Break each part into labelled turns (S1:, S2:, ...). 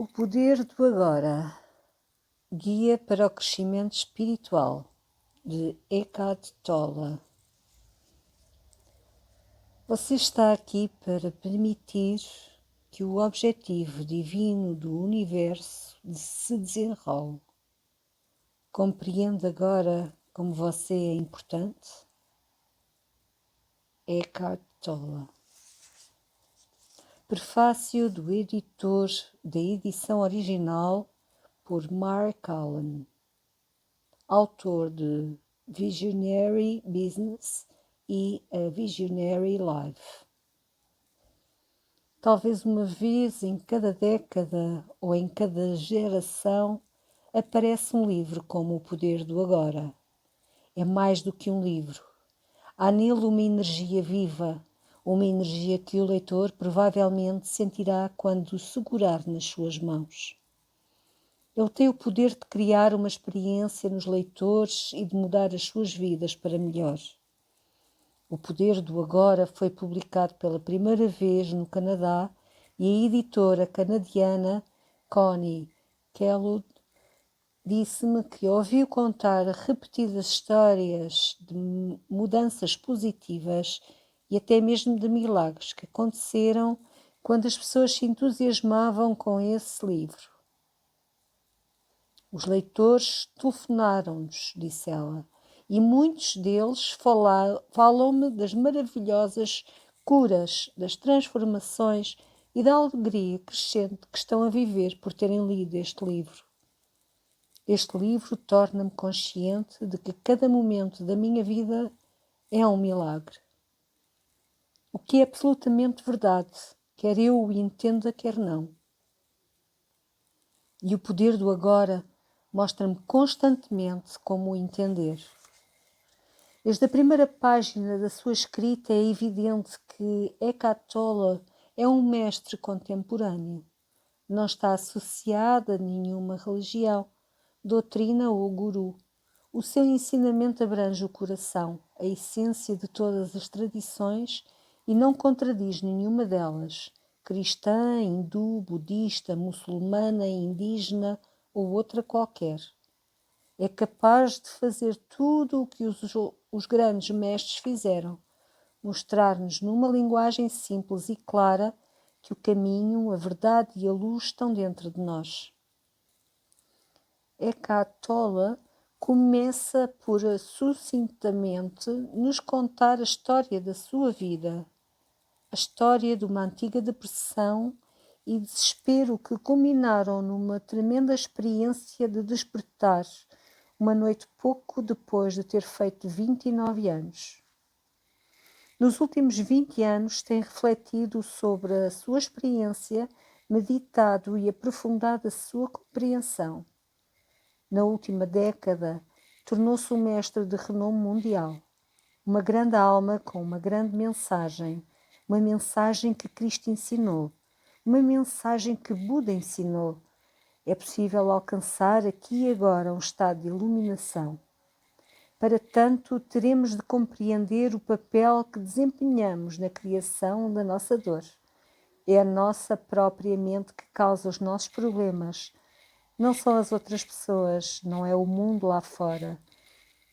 S1: O poder do agora, guia para o crescimento espiritual, de Eckhart Tolle. Você está aqui para permitir que o objetivo divino do universo se desenrole. Compreende agora como você é importante? Eckhart Tolle. Prefácio do editor da edição original por Mark Allen, autor de Visionary Business e A Visionary Life. Talvez uma vez em cada década ou em cada geração aparece um livro como O Poder do Agora. É mais do que um livro. Há nele uma energia viva, uma energia que o leitor provavelmente sentirá quando o segurar nas suas mãos. Ele tem o poder de criar uma experiência nos leitores e de mudar as suas vidas para melhor. O Poder do Agora foi publicado pela primeira vez no Canadá e a editora canadiana Connie Kellud disse-me que ouviu contar repetidas histórias de mudanças positivas e até mesmo de milagres que aconteceram quando as pessoas se entusiasmavam com esse livro. Os leitores telefonaram-nos, disse ela, e muitos deles falam-me das maravilhosas curas, das transformações e da alegria crescente que estão a viver por terem lido este livro. Este livro torna-me consciente de que cada momento da minha vida é um milagre. O que é absolutamente verdade, quer eu o entenda, quer não. E o poder do agora mostra-me constantemente como o entender. Desde a primeira página da sua escrita é evidente que Eckhart Tolle é um mestre contemporâneo. Não está associado a nenhuma religião, doutrina ou guru. O seu ensinamento abrange o coração, a essência de todas as tradições e não contradiz nenhuma delas, cristã, hindu, budista, muçulmana, indígena ou outra qualquer. É capaz de fazer tudo o que os grandes mestres fizeram, mostrar-nos numa linguagem simples e clara que o caminho, a verdade e a luz estão dentro de nós. Eckhart Tolle começa por sucintamente nos contar a história da sua vida, a história de uma antiga depressão e desespero que culminaram numa tremenda experiência de despertar, uma noite pouco depois de ter feito 29 anos. Nos últimos 20 anos tem refletido sobre a sua experiência, meditado e aprofundado a sua compreensão. Na última década, tornou-se um mestre de renome mundial. Uma grande alma com uma grande mensagem, uma mensagem que Cristo ensinou, uma mensagem que Buda ensinou. É possível alcançar aqui e agora um estado de iluminação. Para tanto, teremos de compreender o papel que desempenhamos na criação da nossa dor. É a nossa própria mente que causa os nossos problemas. Não são as outras pessoas, não é o mundo lá fora.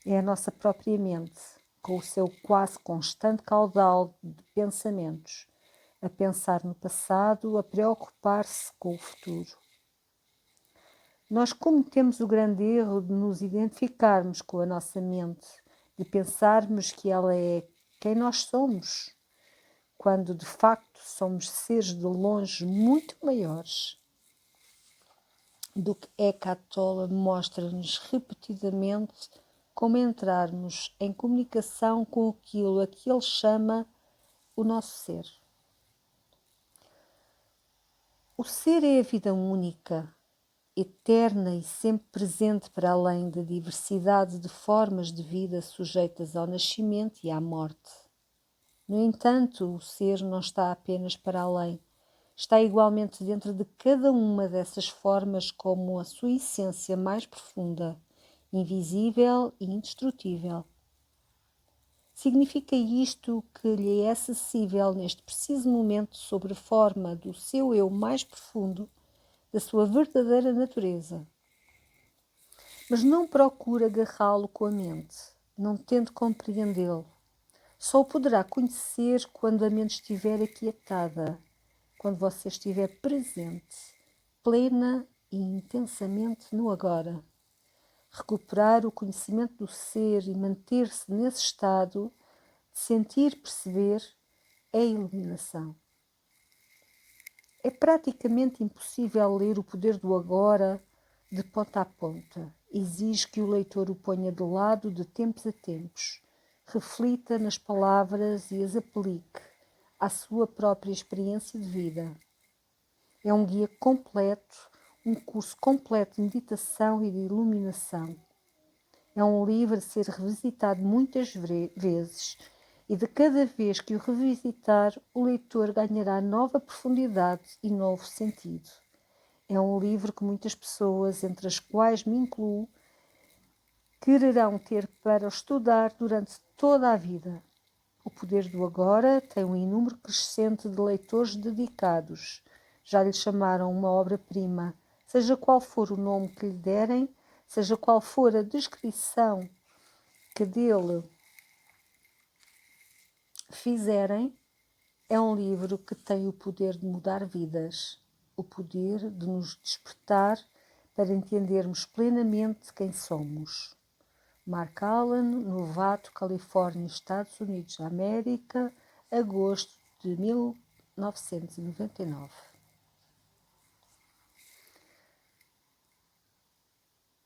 S1: É a nossa própria mente, com o seu quase constante caudal de pensamentos, a pensar no passado, a preocupar-se com o futuro. Nós cometemos o grande erro de nos identificarmos com a nossa mente, de pensarmos que ela é quem nós somos, quando de facto somos seres de longe muito maiores do que Eckhart Tolle mostra-nos repetidamente como entrarmos em comunicação com aquilo a que ele chama o nosso ser. O ser é a vida única, eterna e sempre presente para além da diversidade de formas de vida sujeitas ao nascimento e à morte. No entanto, o ser não está apenas para além, está igualmente dentro de cada uma dessas formas como a sua essência mais profunda, invisível e indestrutível. Significa isto que lhe é acessível neste preciso momento sob a forma do seu eu mais profundo, da sua verdadeira natureza. Mas não procure agarrá-lo com a mente, não tente compreendê-lo. Só o poderá conhecer quando a mente estiver aquietada, quando você estiver presente, plena e intensamente no agora. Recuperar o conhecimento do ser e manter-se nesse estado de sentir, perceber, é iluminação. É praticamente impossível ler o poder do agora de ponta a ponta. Exige que o leitor o ponha de lado de tempos a tempos, reflita nas palavras e as aplique à sua própria experiência de vida. É um guia completo, um curso completo de meditação e de iluminação. É um livro a ser revisitado muitas vezes e de cada vez que o revisitar, o leitor ganhará nova profundidade e novo sentido. É um livro que muitas pessoas, entre as quais me incluo, quererão ter para estudar durante toda a vida. O Poder do Agora tem um número crescente de leitores dedicados. Já lhe chamaram uma obra-prima, seja qual for o nome que lhe derem, seja qual for a descrição que dele fizerem, é um livro que tem o poder de mudar vidas, o poder de nos despertar para entendermos plenamente quem somos. Mark Allen, Novato, Califórnia, Estados Unidos da América, agosto de 1999.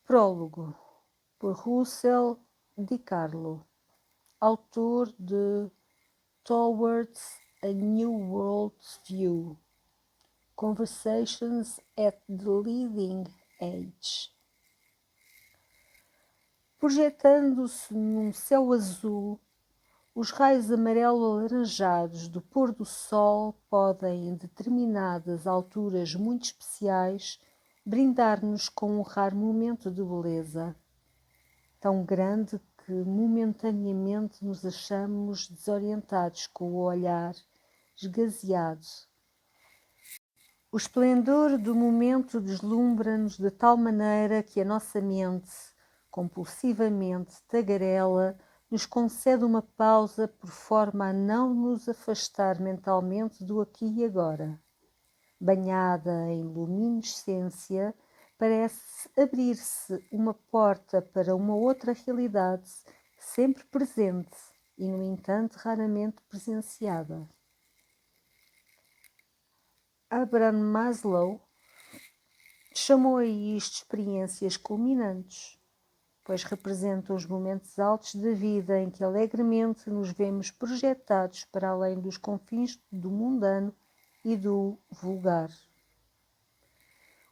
S1: Prólogo, por Russell Di Carlo, autor de Towards a New World View, Conversations at the Leading Age. Projetando-se num céu azul, os raios amarelo-alaranjados do pôr do sol podem, em determinadas alturas muito especiais, brindar-nos com um raro momento de beleza, tão grande que momentaneamente nos achamos desorientados com o olhar esgazeado. O esplendor do momento deslumbra-nos de tal maneira que a nossa mente, compulsivamente tagarela, nos concede uma pausa por forma a não nos afastar mentalmente do aqui e agora. Banhada em luminescência, parece abrir-se uma porta para uma outra realidade, sempre presente e, no entanto, raramente presenciada. Abraham Maslow chamou a isto experiências culminantes, pois representam os momentos altos da vida em que alegremente nos vemos projetados para além dos confins do mundano e do vulgar.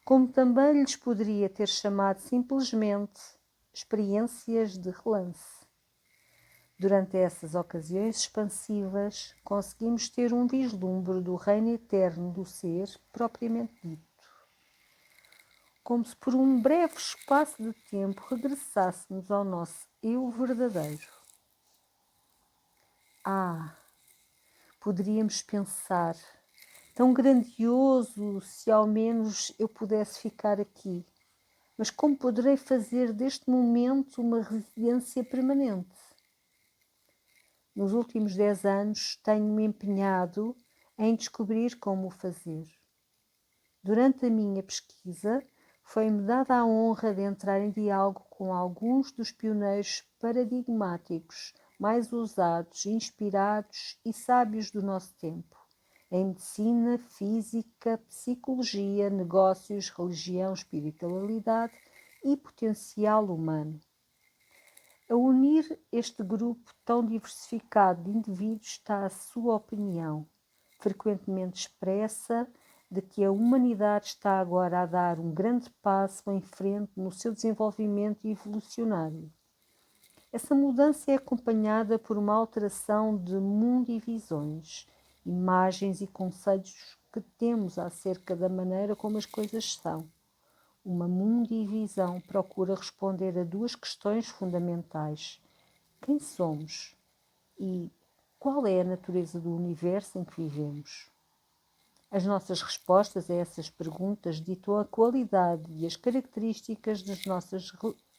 S1: Como também lhes poderia ter chamado simplesmente experiências de relance. Durante essas ocasiões expansivas, conseguimos ter um vislumbre do reino eterno do ser propriamente dito. Como se por um breve espaço de tempo regressássemos ao nosso eu verdadeiro. Poderíamos pensar, tão grandioso se ao menos eu pudesse ficar aqui, mas como poderei fazer deste momento uma residência permanente? Nos últimos 10 anos tenho-me empenhado em descobrir como o fazer. Durante a minha pesquisa, foi-me dada a honra de entrar em diálogo com alguns dos pioneiros paradigmáticos mais ousados, inspirados e sábios do nosso tempo, em medicina, física, psicologia, negócios, religião, espiritualidade e potencial humano. A unir este grupo tão diversificado de indivíduos está a sua opinião, frequentemente expressa, de que a humanidade está agora a dar um grande passo em frente no seu desenvolvimento evolucionário. Essa mudança é acompanhada por uma alteração de mundivisões, imagens e conceitos que temos acerca da maneira como as coisas são. Uma mundivisão procura responder a duas questões fundamentais: quem somos e qual é a natureza do universo em que vivemos? As nossas respostas a essas perguntas ditam a qualidade e as características das nossas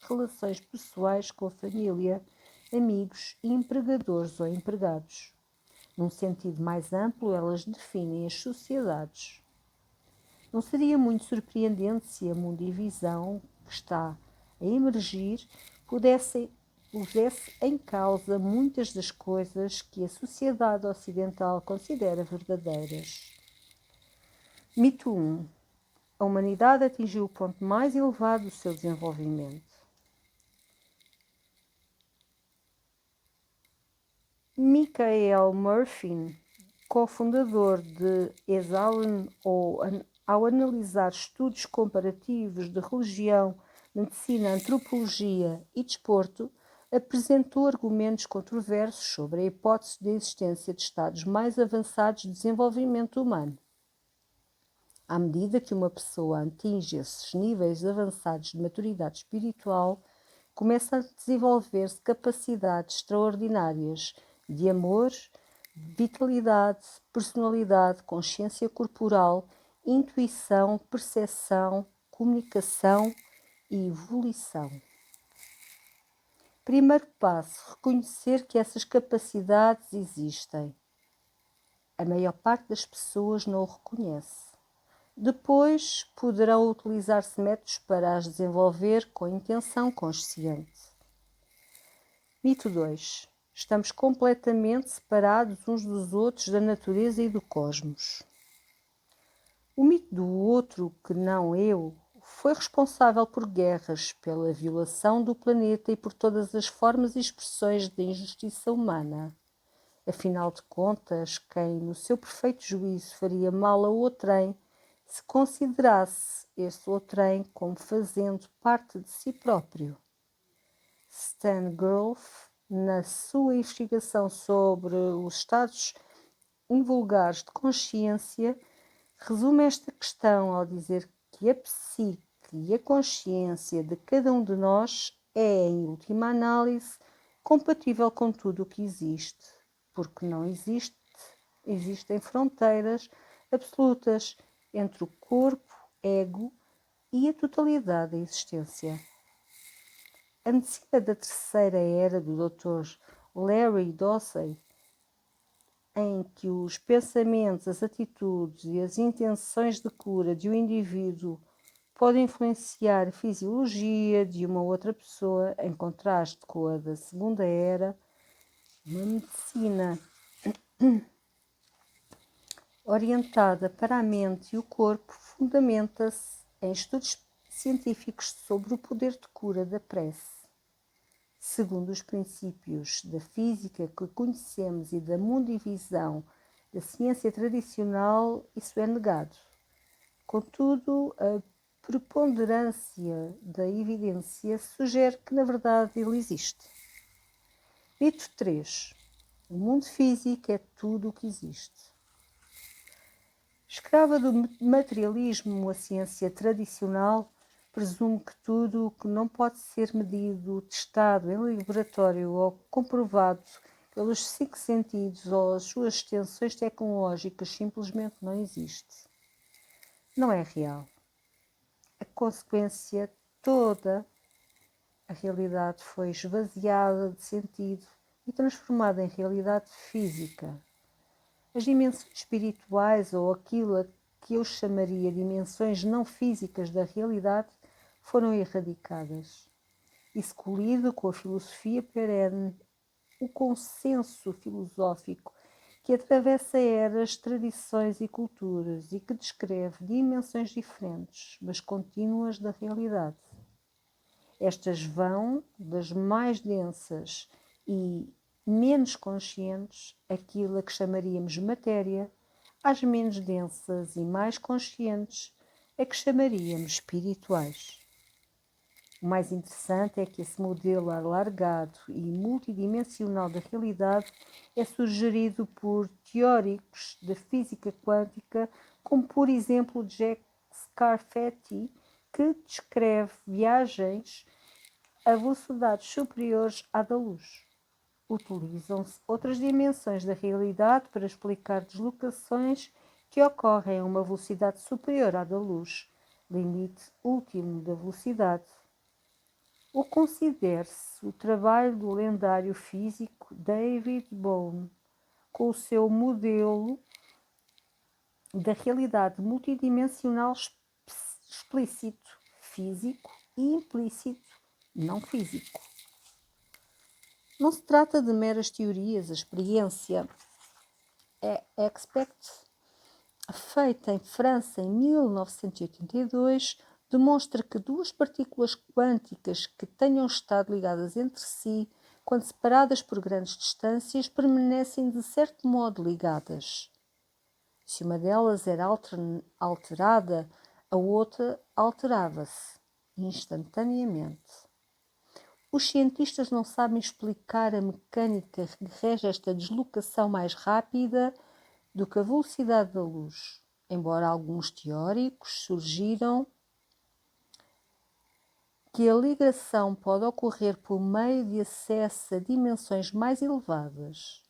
S1: relações pessoais com a família, amigos e empregadores ou empregados. Num sentido mais amplo, elas definem as sociedades. Não seria muito surpreendente se a mundivisão que está a emergir pusesse em causa muitas das coisas que a sociedade ocidental considera verdadeiras. Mito 1. A humanidade atingiu o ponto mais elevado do seu desenvolvimento. Michael Murphy, cofundador de Esalen, ao analisar estudos comparativos de religião, medicina, antropologia e desporto, apresentou argumentos controversos sobre a hipótese da existência de estados mais avançados de desenvolvimento humano. À medida que uma pessoa atinge esses níveis avançados de maturidade espiritual, começa a desenvolver-se capacidades extraordinárias de amor, vitalidade, personalidade, consciência corporal, intuição, percepção, comunicação e evolução. Primeiro passo: reconhecer que essas capacidades existem. A maior parte das pessoas não o reconhece. Depois, poderão utilizar-se métodos para as desenvolver com intenção consciente. Mito 2. Estamos completamente separados uns dos outros da natureza e do cosmos. O mito do outro que não eu foi responsável por guerras, pela violação do planeta e por todas as formas e expressões de injustiça humana. Afinal de contas, quem no seu perfeito juízo faria mal a outrem se considerasse esse outrem como fazendo parte de si próprio? Stan Grof, na sua investigação sobre os estados invulgares de consciência, resume esta questão ao dizer que a psique e a consciência de cada um de nós é, em última análise, compatível com tudo o que existe, porque não existem fronteiras absolutas entre o corpo, ego e a totalidade da existência. A medicina da terceira era do Dr. Larry Dossey, em que os pensamentos, as atitudes e as intenções de cura de um indivíduo podem influenciar a fisiologia de uma outra pessoa, em contraste com a da segunda era, uma medicina orientada para a mente e o corpo fundamenta-se em estudos científicos sobre o poder de cura da prece. Segundo os princípios da física que conhecemos e da mundivisão da ciência tradicional, isso é negado. Contudo, a preponderância da evidência sugere que, na verdade, ele existe. Mito 3. O mundo físico é tudo o que existe. Escrava do materialismo, a ciência tradicional presume que tudo o que não pode ser medido, testado em laboratório ou comprovado pelos 5 sentidos ou as suas extensões tecnológicas simplesmente não existe. Não é real. A consequência toda, a realidade foi esvaziada de sentido e transformada em realidade física. As dimensões espirituais, ou aquilo a que eu chamaria dimensões não físicas da realidade, foram erradicadas. Isso colido com a filosofia perene, o consenso filosófico que atravessa eras, tradições e culturas e que descreve dimensões diferentes, mas contínuas da realidade. Estas vão das mais densas e menos conscientes, aquilo a que chamaríamos matéria, às menos densas e mais conscientes, a que chamaríamos espirituais. O mais interessante é que esse modelo alargado e multidimensional da realidade é sugerido por teóricos da física quântica, como por exemplo Jack Scafetti, que descreve viagens a velocidades superiores à da luz. Utilizam-se outras dimensões da realidade para explicar deslocações que ocorrem a uma velocidade superior à da luz, limite último da velocidade. Ou considere-se o trabalho do lendário físico David Bohm, com o seu modelo da realidade multidimensional explícito, físico e implícito, não físico. Não se trata de meras teorias, a experiência Expect, feita em França em 1982, demonstra que duas partículas quânticas que tenham estado ligadas entre si, quando separadas por grandes distâncias, permanecem de certo modo ligadas. Se uma delas era alterada, a outra alterava-se instantaneamente. Os cientistas não sabem explicar a mecânica que rege esta deslocação mais rápida do que a velocidade da luz, embora alguns teóricos sugiram que a ligação pode ocorrer por meio de acesso a dimensões mais elevadas.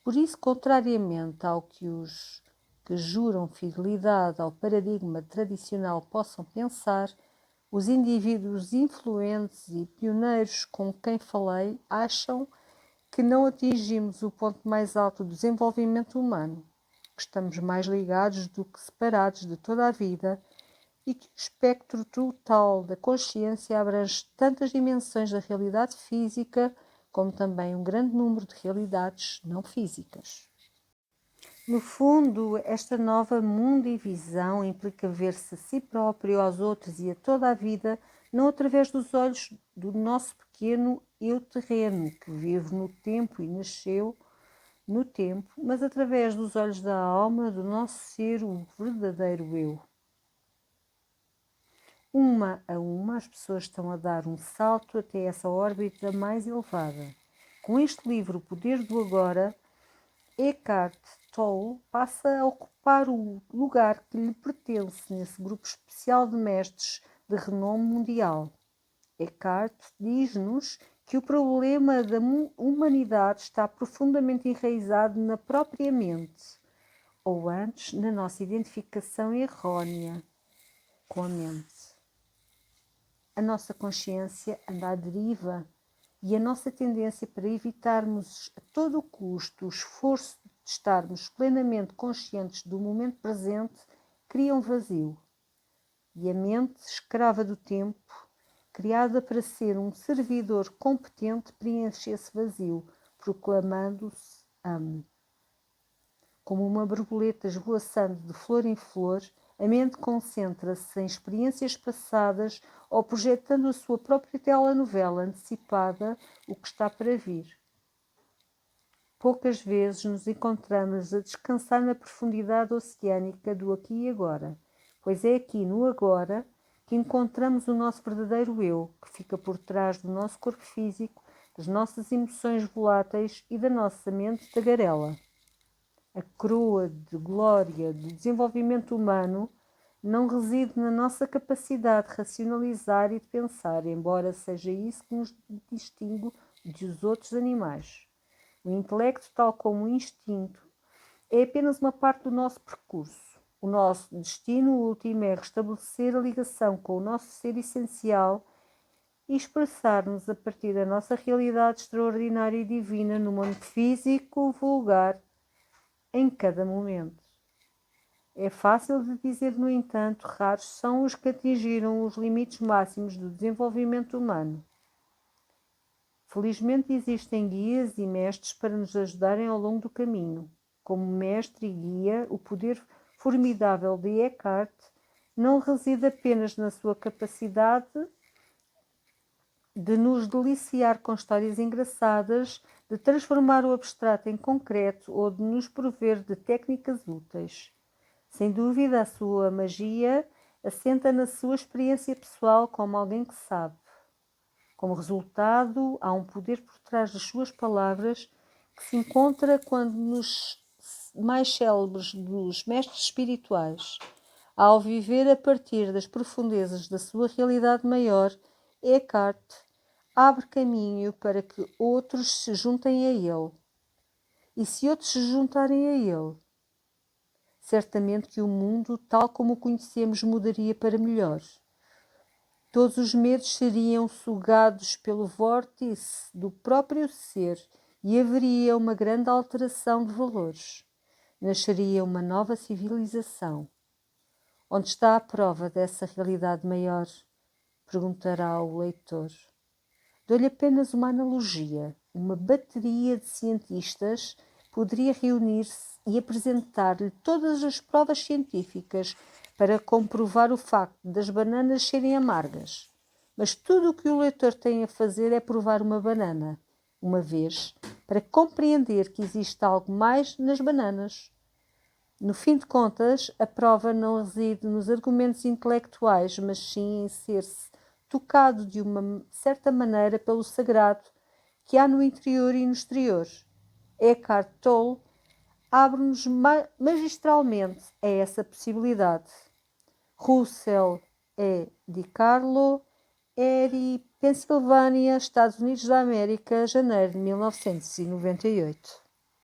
S1: Por isso, contrariamente ao que os que juram fidelidade ao paradigma tradicional possam pensar, os indivíduos influentes e pioneiros com quem falei acham que não atingimos o ponto mais alto do desenvolvimento humano, que estamos mais ligados do que separados de toda a vida e que o espectro total da consciência abrange tantas dimensões da realidade física como também um grande número de realidades não físicas. No fundo, esta nova mundivisão implica ver-se a si próprio, aos outros e a toda a vida, não através dos olhos do nosso pequeno eu terreno, que vive no tempo e nasceu no tempo, mas através dos olhos da alma do nosso ser, o verdadeiro eu. Uma a uma, as pessoas estão a dar um salto até essa órbita mais elevada. Com este livro, O Poder do Agora, Eckhart Tolle passa a ocupar o lugar que lhe pertence nesse grupo especial de mestres de renome mundial. Eckhart diz-nos que o problema da humanidade está profundamente enraizado na própria mente, ou antes, na nossa identificação errônea com a mente. A nossa consciência anda à deriva e a nossa tendência para evitarmos a todo o custo o esforço de estarmos plenamente conscientes do momento presente cria um vazio. E a mente, escrava do tempo, criada para ser um servidor competente, preenche esse vazio, proclamando-se amo. Como uma borboleta esvoaçando de flor em flor, a mente concentra-se em experiências passadas ou projetando a sua própria telenovela antecipada, o que está para vir. Poucas vezes nos encontramos a descansar na profundidade oceânica do aqui e agora, pois é aqui no agora que encontramos o nosso verdadeiro eu, que fica por trás do nosso corpo físico, das nossas emoções voláteis e da nossa mente tagarela. A coroa de glória do desenvolvimento humano não reside na nossa capacidade de racionalizar e de pensar, embora seja isso que nos distingue dos outros animais. O intelecto, tal como o instinto, é apenas uma parte do nosso percurso. O nosso destino último é restabelecer a ligação com o nosso ser essencial e expressar-nos a partir da nossa realidade extraordinária e divina no mundo físico vulgar em cada momento. É fácil de dizer, no entanto, raros são os que atingiram os limites máximos do desenvolvimento humano. Felizmente existem guias e mestres para nos ajudarem ao longo do caminho. Como mestre e guia, o poder formidável de Eckhart não reside apenas na sua capacidade de nos deliciar com histórias engraçadas, de transformar o abstrato em concreto ou de nos prover de técnicas úteis. Sem dúvida, a sua magia assenta na sua experiência pessoal como alguém que sabe. Como resultado, há um poder por trás das suas palavras que se encontra quando nos mais célebres dos mestres espirituais. Ao viver a partir das profundezas da sua realidade maior, Eckhart abre caminho para que outros se juntem a ele. E se outros se juntarem a ele, certamente que o mundo, tal como o conhecemos, mudaria para melhor. Todos os medos seriam sugados pelo vórtice do próprio ser e haveria uma grande alteração de valores. Nasceria uma nova civilização. Onde está a prova dessa realidade maior? Perguntará o leitor. Dou-lhe apenas uma analogia. Uma bateria de cientistas poderia reunir-se e apresentar-lhe todas as provas científicas para comprovar o facto das bananas serem amargas. Mas tudo o que o leitor tem a fazer é provar uma banana, uma vez, para compreender que existe algo mais nas bananas. No fim de contas, a prova não reside nos argumentos intelectuais, mas sim em ser-se tocado de uma certa maneira pelo sagrado que há no interior e no exterior. Eckhart Tolle abre-nos magistralmente a essa possibilidade. Russell E. Di Carlo, Erie, Pensilvânia, Estados Unidos da América, janeiro de 1998.